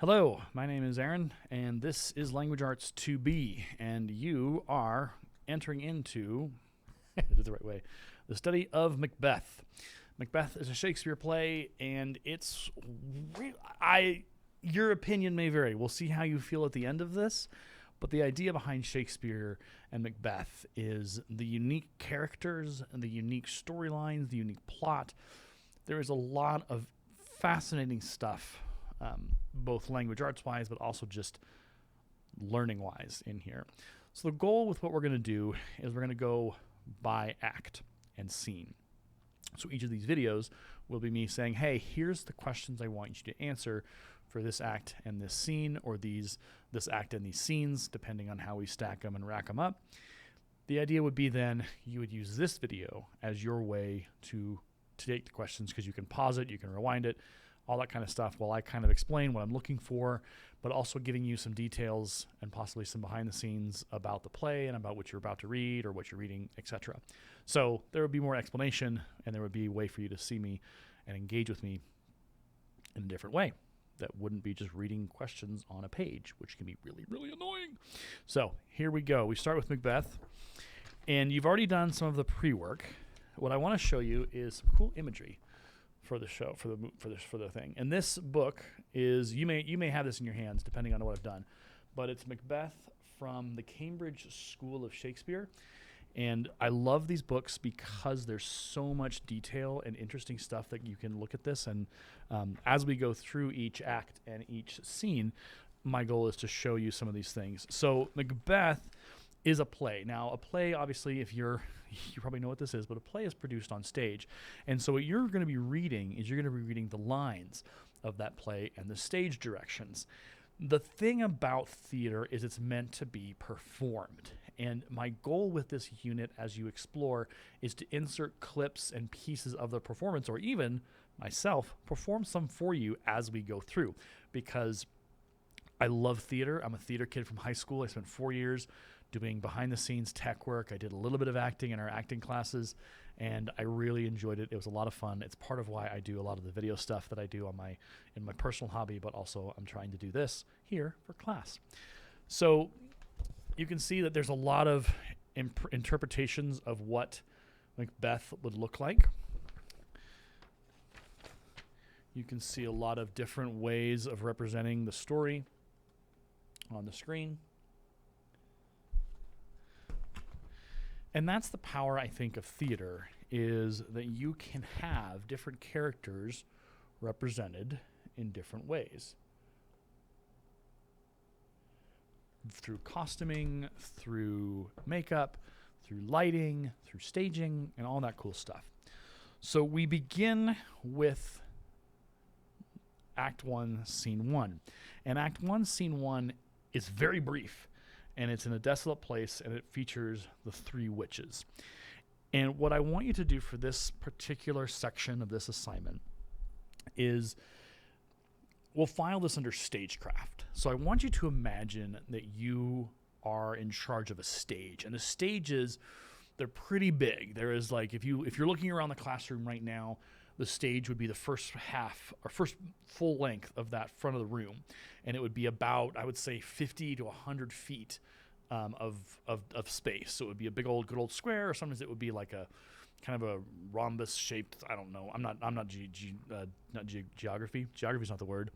Hello, my name is Aaron, and this is Language Arts 2B, and you are entering into, I did it the right way, the study of Macbeth. Macbeth is a Shakespeare play, and your opinion may vary. We'll see how you feel at the end of this, but the idea behind Shakespeare and Macbeth is the unique characters and the unique storylines, the unique plot. There is a lot of fascinating stuff, both language arts wise, but also just learning wise in here. So the goal with what we're going to do is we're going to go by act and scene. So each of these videos will be me saying, hey, here's the questions I want you to answer for this act and this scene, or this act and these scenes, depending on how we stack them and rack them up. The idea would be then you would use this video as your way to take the questions, because you can pause it, you can rewind it, all that kind of stuff, while I kind of explain what I'm looking for, but also giving you some details and possibly some behind the scenes about the play and about what you're about to read or what you're reading, etc. So there would be more explanation, and there would be a way for you to see me and engage with me in a different way that wouldn't be just reading questions on a page, which can be really, really annoying. So here we go. We start with Macbeth, and you've already done some of the pre-work. What I want to show you is some cool imagery for the show, for the thing. And this book is, you may have this in your hands depending on what I've done, but it's Macbeth from the Cambridge School of Shakespeare. And I love these books because there's so much detail and interesting stuff that you can look at this. And as we go through each act and each scene, my goal is to show you some of these things. So Macbeth is a play. Now, a play, obviously, you probably know what this is, but a play is produced on stage. And so what you're going to be reading is you're going to be reading the lines of that play and the stage directions. The thing about theater is it's meant to be performed. And my goal with this unit, as you explore, is to insert clips and pieces of the performance, or even myself perform some for you as we go through, because I love theater. I'm a theater kid from high school. I spent 4 years doing behind-the-scenes tech work. I did a little bit of acting in our acting classes, and I really enjoyed it. It was a lot of fun. It's part of why I do a lot of the video stuff that I do in my personal hobby, but also I'm trying to do this here for class. So you can see that there's a lot of interpretations of what Macbeth would look like. You can see a lot of different ways of representing the story on the screen. And that's the power, I think, of theater, is that you can have different characters represented in different ways. Through costuming, through makeup, through lighting, through staging, and all that cool stuff. So we begin with Act 1, Scene 1. And Act 1, Scene 1 is very brief. And it's in a desolate place, and it features the 3 witches. And what I want you to do for this particular section of this assignment is, we'll file this under stagecraft. So I want you to imagine that you are in charge of a stage, and the stages, they're pretty big. There is, like, if you're looking around the classroom right now, the stage would be the first half or first full length of that front of the room. And it would be about, I would say, 50 to 100 feet of space. So it would be a good old square, or sometimes it would be like a kind of a rhombus shaped, I don't know. I'm not geography. Geography is not the word.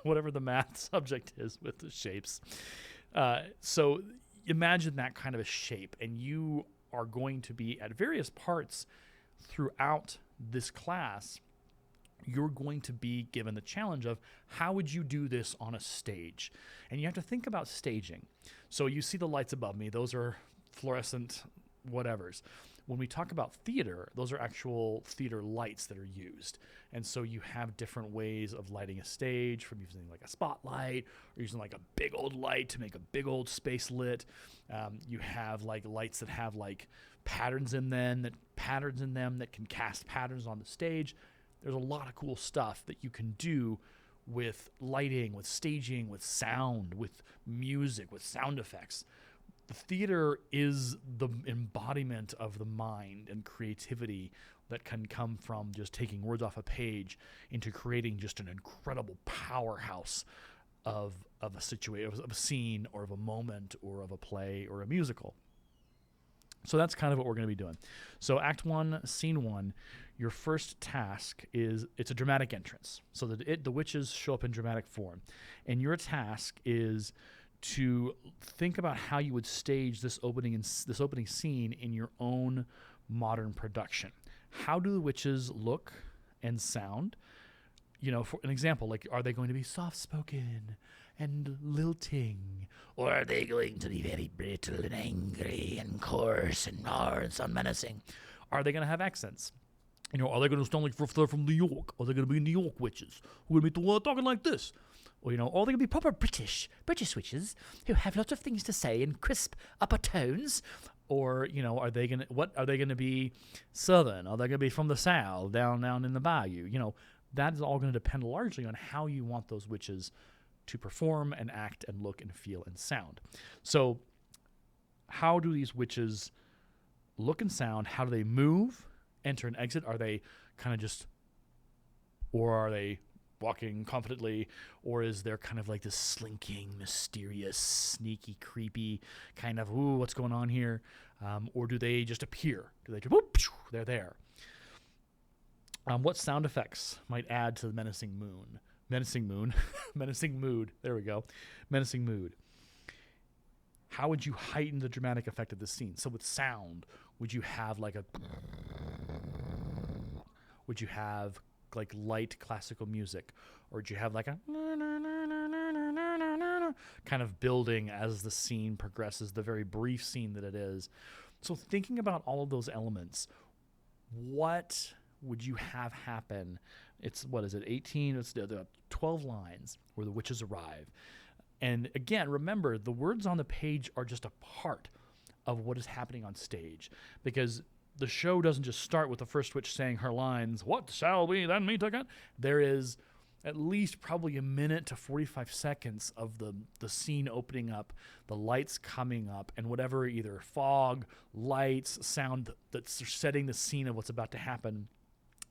Whatever the math subject is with the shapes. So imagine that kind of a shape, and you are going to be at various parts throughout this class. You're going to be given the challenge of, how would you do this on a stage? And you have to think about staging. So you see the lights above me. Those are fluorescent whatevers. When we talk about theater, those are actual theater lights that are used. And so you have different ways of lighting a stage, from using like a spotlight, or using like a big old light to make a big old space lit. You have like lights that have like patterns in them that can cast patterns on the stage. There's a lot of cool stuff that you can do with lighting, with staging, with sound, with music, with sound effects. The theater is the embodiment of the mind and creativity that can come from just taking words off a page into creating just an incredible powerhouse of a situation, of a scene, or of a moment, or of a play, or a musical. So that's kind of what we're going to be doing. So Act 1, Scene 1, your first task is, it's a dramatic entrance. So that the witches show up in dramatic form. And your task is to think about how you would stage this opening scene in your own modern production. How do the witches look and sound? You know, for an example, like, are they going to be soft-spoken and lilting? Or are they going to be very brittle and angry and coarse and sound menacing? Are they going to have accents? You know, are they going to sound like they're from New York? Are they going to be New York witches who are going to be talking like this? Or, you know, are they going to be proper British witches who have lots of things to say in crisp upper tones? Or, you know, are they going to be Southern? Are they going to be from the South, down in the bayou? You know, that is all going to depend largely on how you want those witches to perform and act and look and feel and sound. So how do these witches look and sound? How do they move, enter and exit? Are they kind of just, or are they walking confidently, or is there kind of like this slinking, mysterious, sneaky, creepy kind of, ooh, what's going on here? Or do they just appear? Do they just, whoop, they're there? What sound effects might add to the menacing mood? There we go. Menacing mood. How would you heighten the dramatic effect of the scene? So with sound, would you have like light classical music, or would you have like a kind of building as the scene progresses, the very brief scene that it is? So thinking about all of those elements, what would you have happen? It's, what is it, 18? It's the 12 lines where the witches arrive. And again, remember, the words on the page are just a part of what is happening on stage, because the show doesn't just start with the first witch saying her lines, "What shall we then meet again?" There is at least probably a minute to 45 seconds of the scene opening up, the lights coming up, and whatever, either fog, lights, sound that's setting the scene of what's about to happen,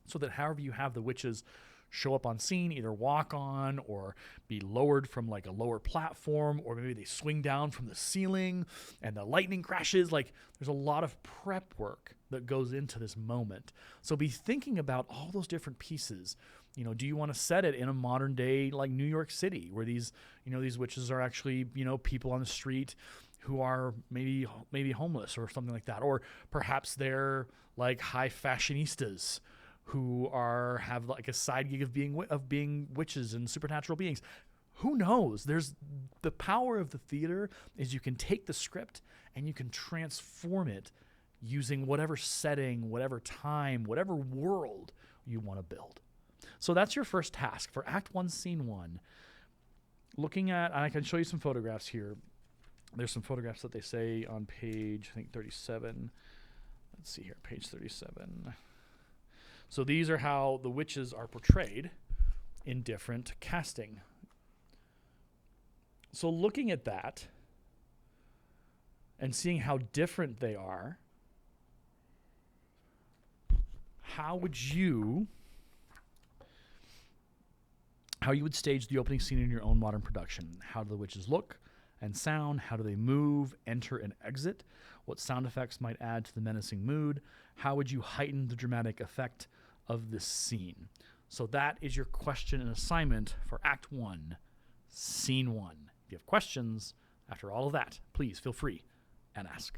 so that however you have the witches show up on scene, either walk on or be lowered from like a lower platform, or maybe they swing down from the ceiling and the lightning crashes. Like, there's a lot of prep work that goes into this moment. So be thinking about all those different pieces. You know, do you want to set it in a modern day like New York City, where these witches are actually, people on the street who are maybe homeless or something like that, or perhaps they're like high fashionistas who have like a side gig of being witches and supernatural beings. Who knows? There's the power of the theater is you can take the script and you can transform it using whatever setting, whatever time, whatever world you want to build. So that's your first task for Act 1, Scene 1. Looking at, and I can show you some photographs here. There's some photographs that they say on page, I think 37. Let's see here, page 37. So these are how the witches are portrayed in different casting. So looking at that and seeing how different they are, how you would stage the opening scene in your own modern production. How do the witches look and sound? How do they move, enter, and exit? What sound effects might add to the menacing mood? How would you heighten the dramatic effect of this scene? So that is your question and assignment for Act 1, Scene 1. If you have questions after all of that, please feel free and ask.